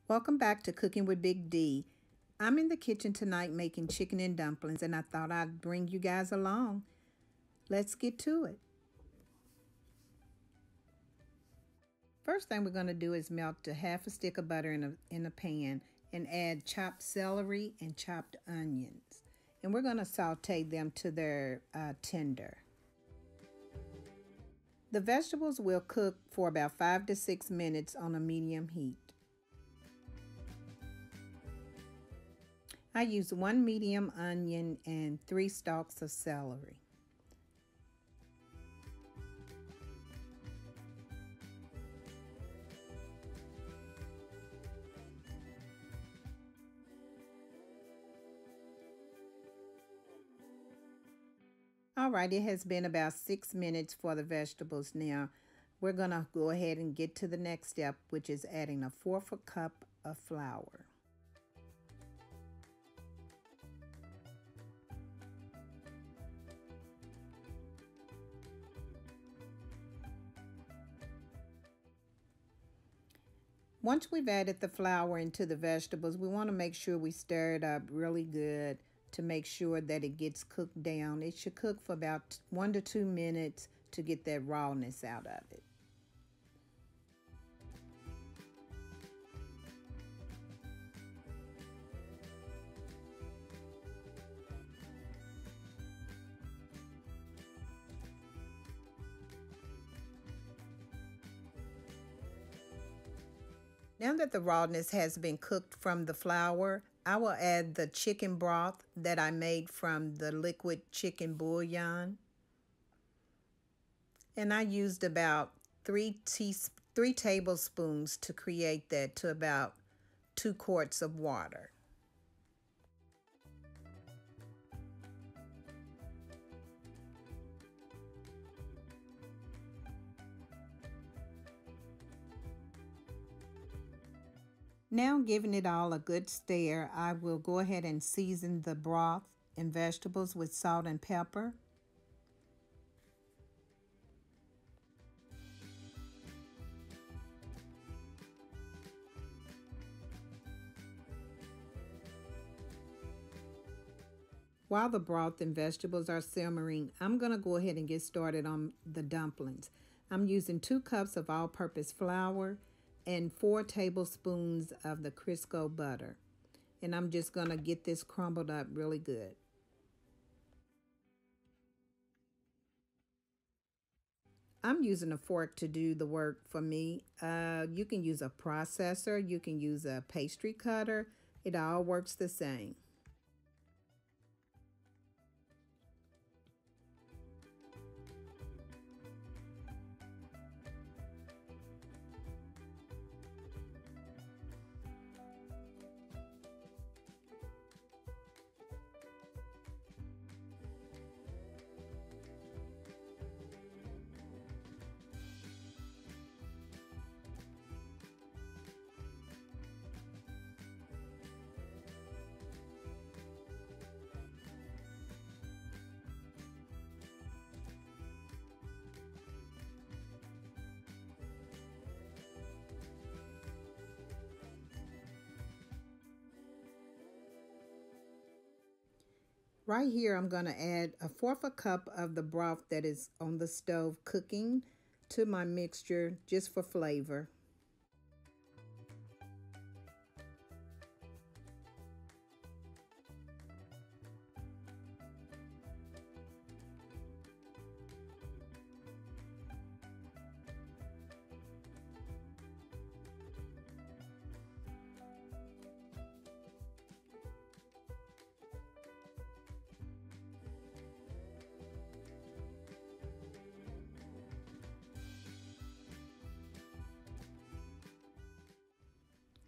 Welcome back to Cooking with Big D. I'm in the kitchen tonight making chicken and dumplings, and I thought I'd bring you guys along. Let's get to it. First thing we're going to do is melt a half a stick of butter in a pan and add chopped celery and chopped onions. And we're going to saute them to their tender. The vegetables will cook for about 5 to 6 minutes on a medium heat. I use 1 medium onion and 3 stalks of celery. All right, it has been about 6 minutes for the vegetables now. We're going to go ahead and get to the next step, which is adding a 1/4 cup of flour. Once we've added the flour into the vegetables, we want to make sure we stir it up really good to make sure that it gets cooked down. It should cook for about 1 to 2 minutes to get that rawness out of it. Now that the rawness has been cooked from the flour, I will add the chicken broth that I made from the liquid chicken bouillon. And I used about 3 tablespoons to create that to about 2 quarts of water. Now, giving it all a good stir, I will go ahead and season the broth and vegetables with salt and pepper. While the broth and vegetables are simmering, I'm going to go ahead and get started on the dumplings. I'm using 2 cups of all-purpose flour and 4 tablespoons of the Crisco butter. And I'm just going to get this crumbled up really good. I'm using a fork to do the work for me. You can use a processor, you can use a pastry cutter. It all works the same. Right here, I'm going to add a 1/4 cup of the broth that is on the stove cooking to my mixture just for flavor.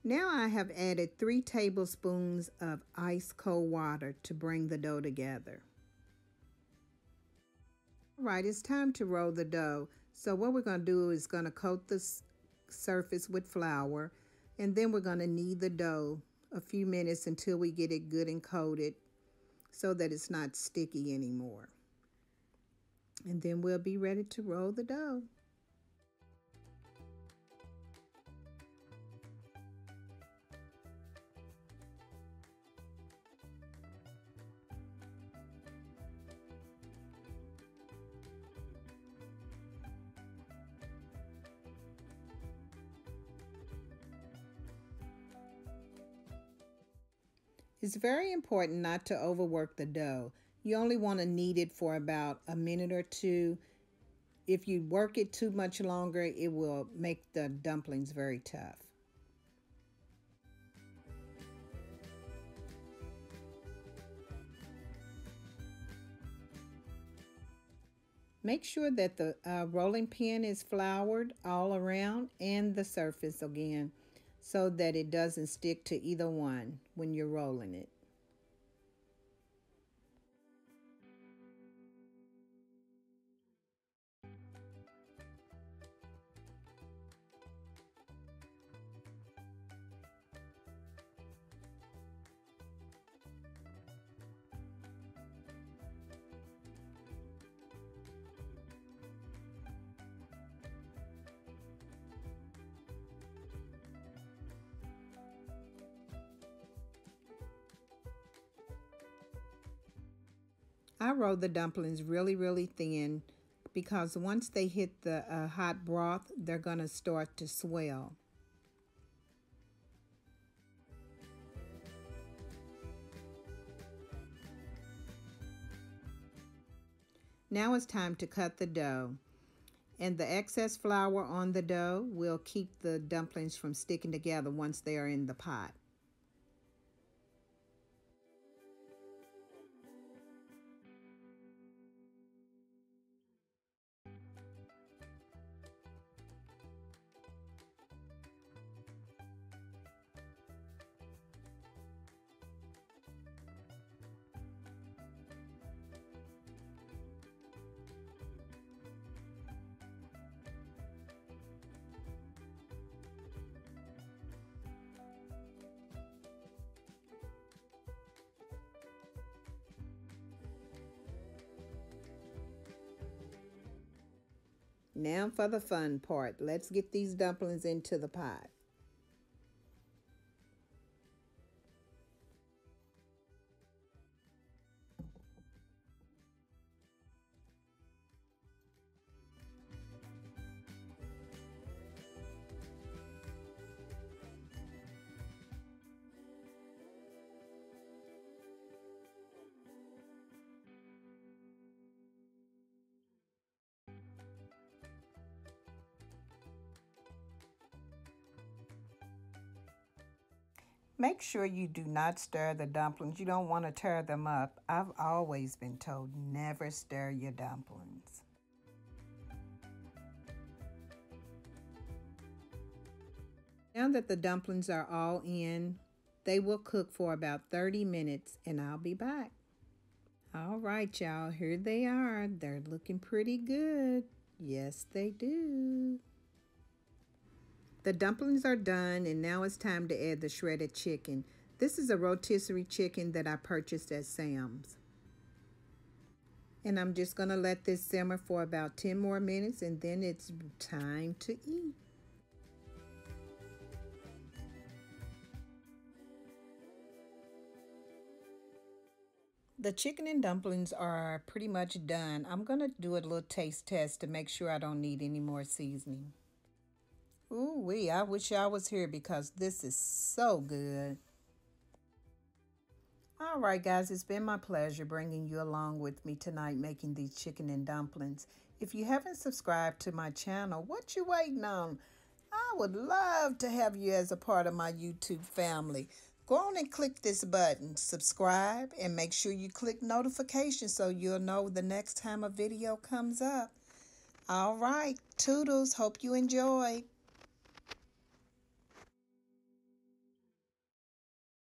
Now I have added 3 tablespoons of ice cold water to bring the dough together. All right, it's time to roll the dough. So what we're going to do is going to coat the surface with flour, and then we're going to knead the dough a few minutes until we get it good and coated so that it's not sticky anymore. And then we'll be ready to roll the dough. It's very important not to overwork the dough. You only want to knead it for about a minute or two. If you work it too much longer, it will make the dumplings very tough. Make sure that the rolling pin is floured all around and the surface again so that it doesn't stick to either one when you're rolling it. I roll the dumplings really thin because once they hit the hot broth, they're going to start to swell. Now it's time to cut the dough. And the excess flour on the dough will keep the dumplings from sticking together once they are in the pot. Now for the fun part. Let's get these dumplings into the pot. Make sure you do not stir the dumplings. You don't want to tear them up. I've always been told never stir your dumplings. Now that the dumplings are all in, they will cook for about 30 minutes and I'll be back. All right, y'all, here they are. They're looking pretty good. Yes, they do. The dumplings are done and now it's time to add the shredded chicken. This is a rotisserie chicken that I purchased at Sam's. And I'm just going to let this simmer for about 10 more minutes and then it's time to eat. The chicken and dumplings are pretty much done. I'm going to do a little taste test to make sure I don't need any more seasoning. Ooh-wee, I wish I was here because this is so good. All right, guys, it's been my pleasure bringing you along with me tonight making these chicken and dumplings. If you haven't subscribed to my channel, what you waiting on? I would love to have you as a part of my YouTube family. Go on and click this button, subscribe, and make sure you click notifications so you'll know the next time a video comes up. All right, toodles, hope you enjoyed.